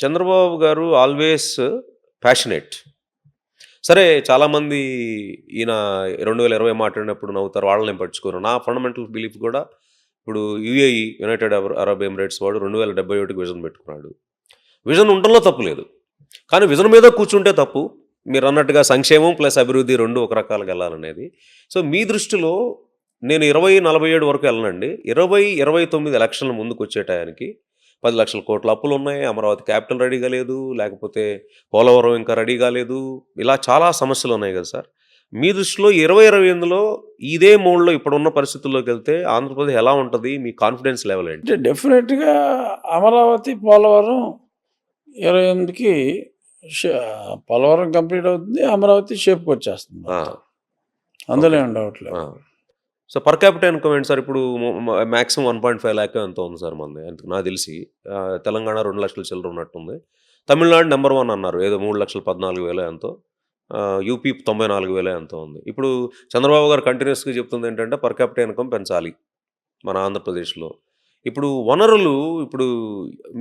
చంద్రబాబు గారు always passionate. సరే చాలామంది ఈయన 2020 మాట్లాడినప్పుడు నవ్వుతారు. వాళ్ళని నేను పట్టించుకోను. నా ఫండమెంటల్ బిలీఫ్ కూడా ఇప్పుడు యూఏఈ యునైటెడ్ అరబ్ ఎమిరేట్స్ వాడు 2071కి విజన్ పెట్టుకున్నాడు. విజన్ ఉండడంలో తప్పు లేదు. కానీ విజన్ మీద కూర్చుంటే తప్పు. మీరన్నట్టుగా సంక్షేమం ప్లస్ అభివృద్ధి 2 ఒక రకాలుగా వెళ్ళాలనేది. సో మీ దృష్టిలో నేను 2047 వరకు వెళ్ళనండి. 2029 ఎలక్షన్ల ముందుకొచ్చే టయానికి 10 లక్షల కోట్ల అప్పులున్నాయి. అమరావతి క్యాపిటల్ రెడీగా లేదు. లేకపోతే పోలవరం ఇంకా రెడీ కాలేదు. ఇలా చాలా సమస్యలున్నాయి కదా సార్. మీ దృష్టిలో 2028లో ఇదే మోడ్‌లో ఇప్పుడున్న పరిస్థితుల్లోకెళ్తే ఆంధ్రప్రదేశ్ ఎలా ఉంటది? మీ కాన్ఫిడెన్స్ లెవెల్ ఏంటి? అంటే డెఫినెట్‌గా అమరావతి, పోలవరం 28కి పోలవరం కంప్లీట్ అవుతుంది. అమరావతి షేప్‌కొచ్చేస్తుంది. ఆ! అందులో ఓకే. ఏం డౌట్ లేదు. ఆ! సో పర్ క్యాపిటా ఇన్‌కమ్ ఏంటి సార్? ఇప్పుడు మాక్సిమం 1.5 లాఖో ఎంతో ఉంది సార్ మనది. నాకు తెలిసి తెలంగాణ 2 లక్షల చిల్లర ఉన్నట్టుంది. తమిళనాడు నంబర్ 1 అన్నారు. ఏదో 3,14,000 ఎంతో. యూపీ 94,000 ఎంతో ఉంది. ఇప్పుడు చంద్రబాబు గారు కంటిన్యూయస్‌గా చెప్తుంది ఏంటంటే పర్ క్యాపిటా ఇన్‌కమ్ పెంచాలి మన ఆంధ్రప్రదేశ్‌లో. ఇప్పుడు వనరులు ఇప్పుడు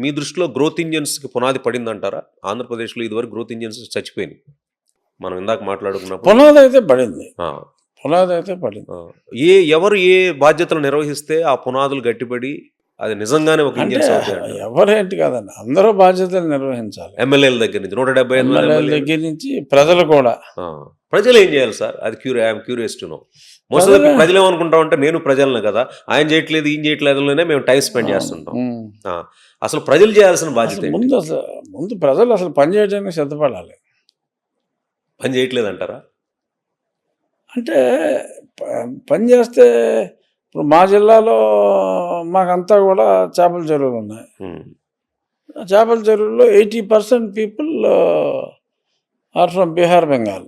మీ దృష్టిలో గ్రోత్ ఇంజిన్స్‌కి పునాది పడిందంటారా? ఆంధ్రప్రదేశ్‌లో ఇదివరకు గ్రోత్ ఇంజిన్స్ చచ్చిపోయినాయి. మనం ఇందాక మాట్లాడుకున్నప్పుడు. పునాది అయితే పడింది. ఆ! పునాది అయితే పడింది. ఆ! ఎవరు ఏ బాధ్యతలు నిర్వహిస్తే ఆ పునాదులు గట్టిపడి అది నిజంగానే ఒక అంటే ఇంజిన్స్ అవుతాయంటారు. ఎవరేంటి కాదండి. అందరూ బాధ్యతలు నిర్వహించాలి. ఎమ్మెల్యేల దగ్గర నుంచి 175 మంది ఎమ్మెల్యేల ఎమ్మెల్యేలు. దగ్గర నుంచి ప్రజలు కూడా. ఆ! ప్రజలు ఏం చేయాలి సార్? అది I'm curious to know. Most of the ప్రజలే ప్రజలు ఏమనుకుంటామంటే నేను ప్రజలనే కదా! ఆయన చేయట్లేదు, ఈయన చేయట్లేదులోనే మేము టైం స్పెండ్ చేస్తుంటాం. ఉమ్. ఆ! అసలు ప్రజలు చేయాల్సిన బాధ్యత అసలు ఏంటి? ముందు ప్రజలు అసలు పని చేయడానికి సిద్ధపడాలి. పని చేయట్లేదంటారా? అంటే పని చేస్తే ఇప్పుడు మా జిల్లాలో మాకంతా కూడా చేపల చెరువులు ఉన్నాయి. హ్మ్. చేపల చెరువుల్లో 80% people are from Bihar, Bengal.